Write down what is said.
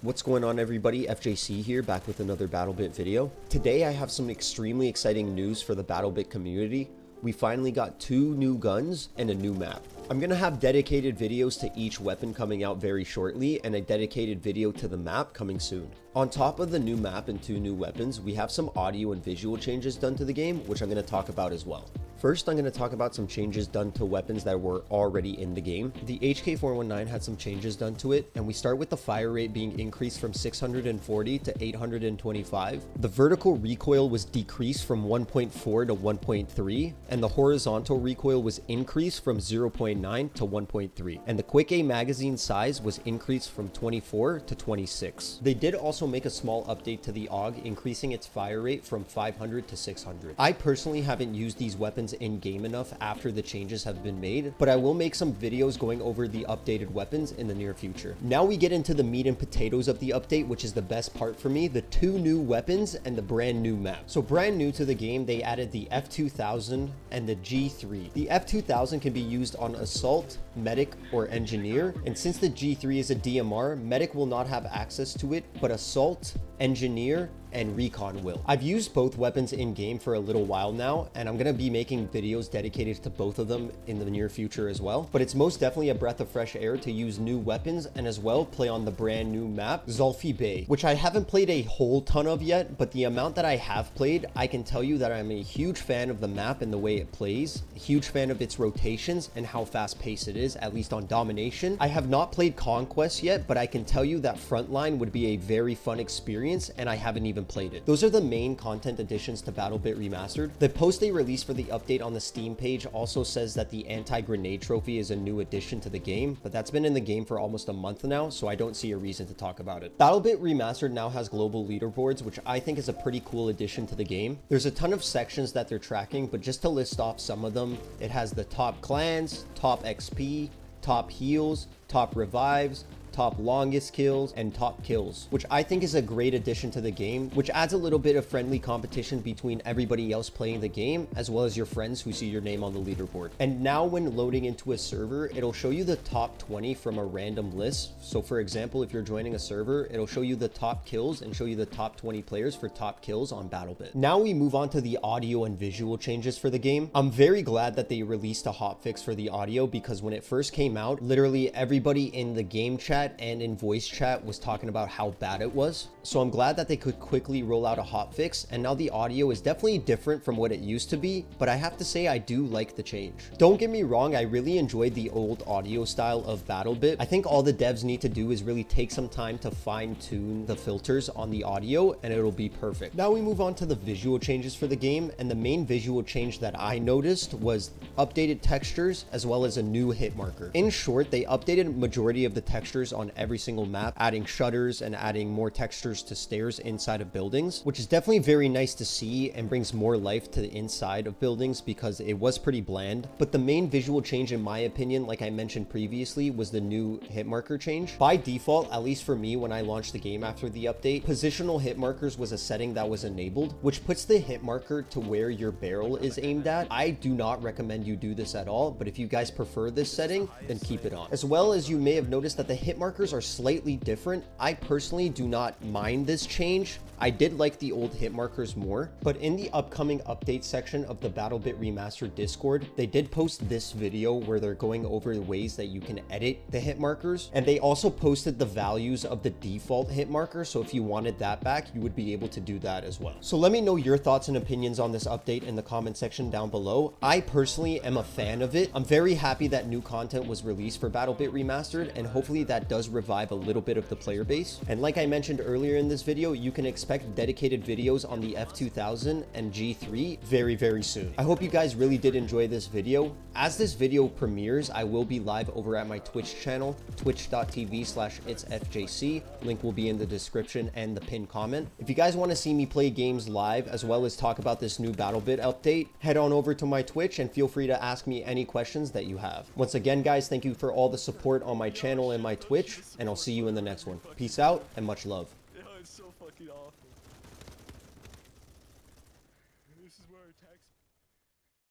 What's going on, everybody? FJC here, back with another BattleBit video. Today I have some extremely exciting news for the BattleBit community. We finally got 2 new guns and a new map. I'm gonna have dedicated videos to each weapon coming out very shortly, and a dedicated video to the map coming soon. On top of the new map and 2 new weapons, we have some audio and visual changes done to the game, which I'm gonna talk about as well. First, I'm going to talk about some changes done to weapons that were already in the game. The HK419 had some changes done to it, and we start with the fire rate being increased from 640 to 825. The vertical recoil was decreased from 1.4 to 1.3, and the horizontal recoil was increased from 0.9 to 1.3, and the quick A magazine size was increased from 24 to 26. They did also make a small update to the AUG, increasing its fire rate from 500 to 600. I personally haven't used these weapons in game enough after the changes have been made, but I will make some videos going over the updated weapons in the near future. Now we get into the meat and potatoes of the update, which is the best part for me: the 2 new weapons and the brand new map. So brand new to the game, they added the F2000 and the G3. The F2000 can be used on assault, medic, or engineer, and since the G3 is a DMR, medic will not have access to it, but assault, engineer, and recon will. I've used both weapons in game for a little while now, and I'm gonna be making videos dedicated to both of them in the near future as well. But it's most definitely a breath of fresh air to use new weapons and as well play on the brand new map, Zulfi Bay, which I haven't played a whole ton of yet, but the amount that I have played, I can tell you that I'm a huge fan of the map and the way it plays, a huge fan of its rotations and how fast paced it is, at least on domination. I have not played Conquest yet, but I can tell you that Frontline would be a very fun experience, and I haven't even played it. Those are the main content additions to BattleBit Remastered. The post they released for the update on the Steam page also says that the anti-grenade trophy is a new addition to the game, but that's been in the game for almost a month now, so I don't see a reason to talk about it. BattleBit Remastered now has global leaderboards, which I think is a pretty cool addition to the game. There's a ton of sections that they're tracking, but just to list off some of them, it has the top clans, top XP, top heals, top revives, top longest kills, and top kills, which I think is a great addition to the game, which adds a little bit of friendly competition between everybody else playing the game, as well as your friends who see your name on the leaderboard. And now when loading into a server, it'll show you the top 20 from a random list. So for example, if you're joining a server, it'll show you the top kills and show you the top 20 players for top kills on BattleBit. Now we move on to the audio and visual changes for the game. I'm very glad that they released a hotfix for the audio, because when it first came out, literally everybody in the game chat and in voice chat was talking about how bad it was. So I'm glad that they could quickly roll out a hotfix, and now the audio is definitely different from what it used to be, but I have to say I do like the change. Don't get me wrong, I really enjoyed the old audio style of BattleBit. I think all the devs need to do is really take some time to fine-tune the filters on the audio, and it'll be perfect. Now we move on to the visual changes for the game, and the main visual change that I noticed was updated textures as well as a new hit marker. In short, they updated majority of the textures on every single map, adding shutters and adding more textures to stairs inside of buildings, which is definitely very nice to see and brings more life to the inside of buildings, because it was pretty bland. But the main visual change, in my opinion, like I mentioned previously, was the new hit marker change. By default, at least for me when I launched the game after the update, positional hit markers was a setting that was enabled, which puts the hit marker to where your barrel is aimed at. I do not recommend you do this at all, but if you guys prefer this setting, then keep it on. As well as you may have noticed that the hit markers are slightly different. I personally do not mind this change. I did like the old hit markers more, but in the upcoming update section of the BattleBit Remastered Discord, they did post this video where they're going over the ways that you can edit the hit markers, and they also posted the values of the default hit marker, so if you wanted that back, you would be able to do that as well. So let me know your thoughts and opinions on this update in the comment section down below. I personally am a fan of it. I'm very happy that new content was released for BattleBit Remastered, and hopefully that does revive a little bit of the player base. And like I mentioned earlier in this video, you can expect dedicated videos on the F2000 and G3 very soon. I hope you guys really did enjoy this video. As this video premieres, I will be live over at my Twitch channel, twitch.tv/itsfjc. Link will be in the description and the pinned comment. If you guys want to see me play games live as well as talk about this new BattleBit update, head on over to my Twitch and feel free to ask me any questions that you have. Once again, guys, thank you for all the support on my channel and my Twitch, and I'll see you in the next one. Peace out and much love. Yeah, it's so fucking awful.